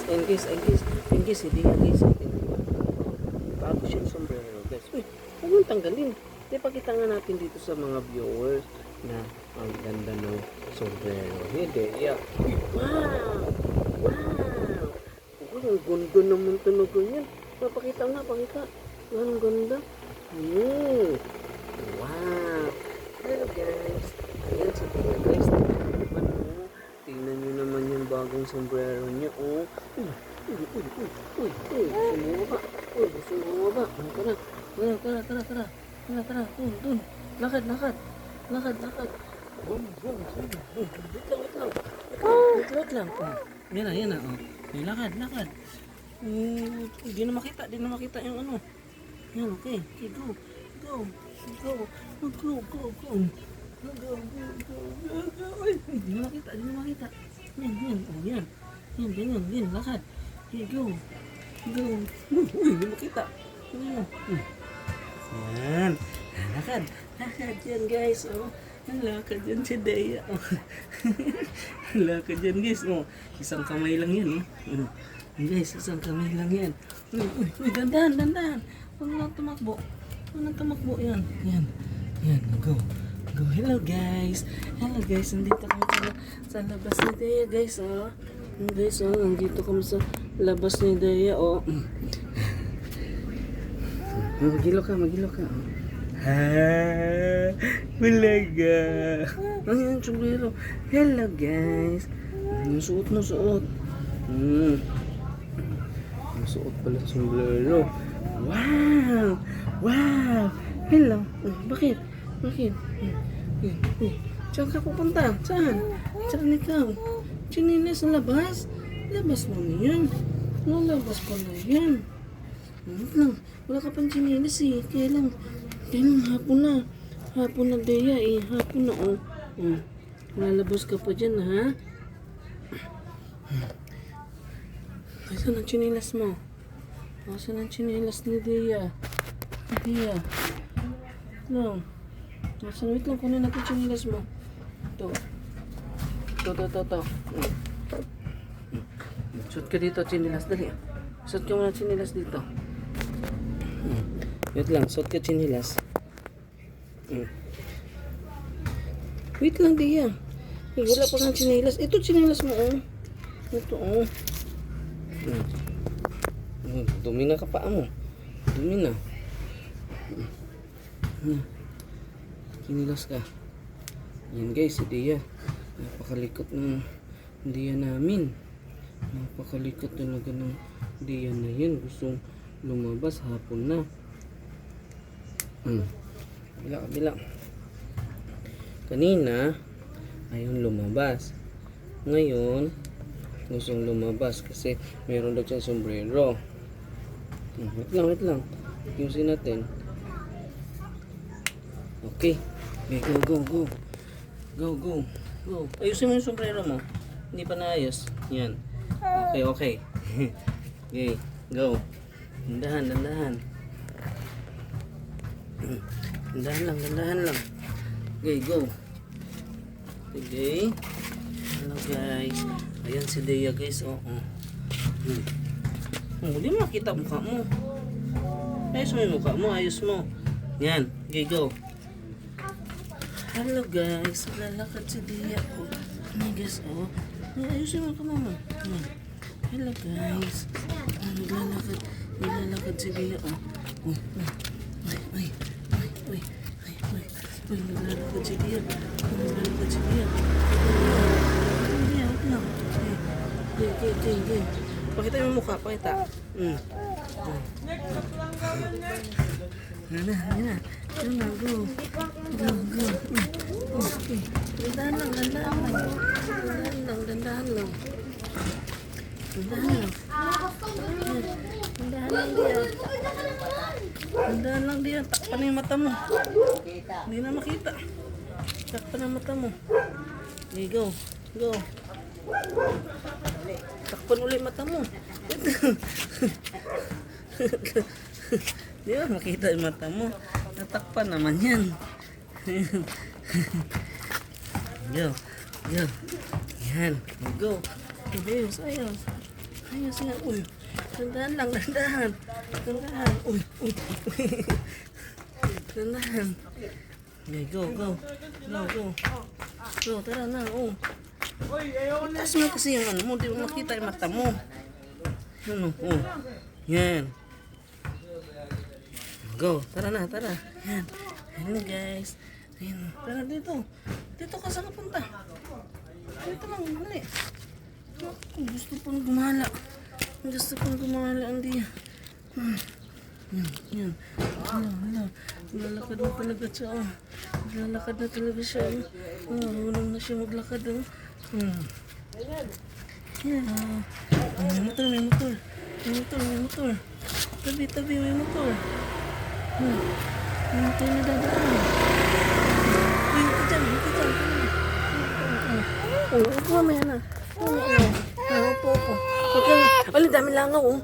guys. And guys, hindi yan guys. Bago siyang sombrero guys. Uy, huwag mong tanggalin. Di pakita nga natin dito sa mga viewers na ang ganda ng sombrero. Hindi, yeah. Uy, wow! Wow! Uy, ang ganda naman tunog yan. Pakita nga, pakita. Ang ganda. Wow! Hello guys. Ayan si Tia guys. Tingnan nyo naman yung bagong sombrero niya. Oh. Uy. Sumuha. Sumuha. Tara. Dun. Lakad. Wait lang. Yan na. Oh. May lakad. Di na makita yung ano. Yan, okay. Go. Ay, di na makita. Yan. Yan, lakad. Okay, go. Uy, di makita. Yan. Lakad yan, guys. Oh. Lakad yan si Dea. Oh. Lakad yan, guys. Oh. Isang kamay lang yan. Oh. Guys, isang kamay lang yan. Uy, dandan. Huwag lang tumakbo. Yan. Go. Hello guys, nandito kami sa labas ni Dea guys, oh. Guys, oh, nandito kami sa labas ni Dea, oh. Magilo ka, oh. Bulaga. Ayan, sombrero. Hello guys. Suot. Suot pala sombrero. Wow. Hello. Bakit? Saan ka pupunta? Saan ikaw? Chinilas sa labas? Labas mo na yan. Labas pa na yan. Wala ka pang chinilas eh. Kailan hapon na. Hapon na Dea eh. Hapon na oh. Lalabas ka pa dyan ha? Saan ang chinilas mo? Saan ang chinilas ni Dea? No. Wait lang, kunin natin chinilas mo. Ito. Suot ka dito, chinilas. Dali. Suot ka muna chinilas dito. Wait lang, suot ka chinilas. Wait lang, Dea. Wala pa kang chinilas. Ito chinilas mo, oh. Ito, oh. Dumi na ka pa mo. Dumi na. Chinilas ka. Yan guys, si Dea. Napakalikot ng Dea namin. Napakalikot talaga ng Dea na yan. Gustong lumabas hapon na. Bila. Kanina, ayaw lumabas. Ngayon, gustong lumabas kasi meron daw siyang sombrero. Wait lang. Ayusin natin. Okay. Go. Ayusin mo yung sombrero mo. Hindi pa naayos. Yan. Okay. Okay. Go. Dandahan. Dandahan lang. Okay, go. Okay. Hello guys. Ayan si Dea guys. Hindi mo makita mukha mo. Ayos mo yung mukha mo. Ayos mo. Yan. Okay, go. Hello guys. Lalakad si Dea. Guys, ayusin mo ka mama. Hello guys. Naglalakad si Dea. Ay. Naglalakad si Dea. Okay. Pakita yung mukha, pakita. Yan na. Go. Okay. Dandahan lang. Dandahan lang Dea. Dandahan lang Dea. Takpan yung mata mo. Hindi na makita. Takpan ang mata mo. Okay, go. Takpan ulit mata mo. Di ba makita yung mata mo? Natakpan naman yan. Go. Yan. Go. Ayos. Ayos nga. Uy. Dandahan lang. Dandahan. Dandahan. Uy. Uy. Dandahan. Okay, go, go. Go, go. Go, tara na. Oh. Taas mo kasi yung ano mo. Di mo makita yung mata mo. Ano? Oh. Yan. Go. Tara na, tara. Yan. Ayan guys. Ayan. Tara dito. Dito ka sa kapunta. Dito lang. Dali. Gusto pang gumala. Gusto pang gumala. Hindi. Yan. Yan. Hala. Lalakad na talaga siya. Oh. Lalakad na talaga siya. Oh. Walang na siya maglakad. Oh. Yan. May motor, may motor. May motor, may motor. Tabi, tabi, may motor. May motor na dadaan. Uy, ito dyan, ito dyan. Oh, upo mamaya na. Upo ako. Okay. Alin, dami langaw, oh.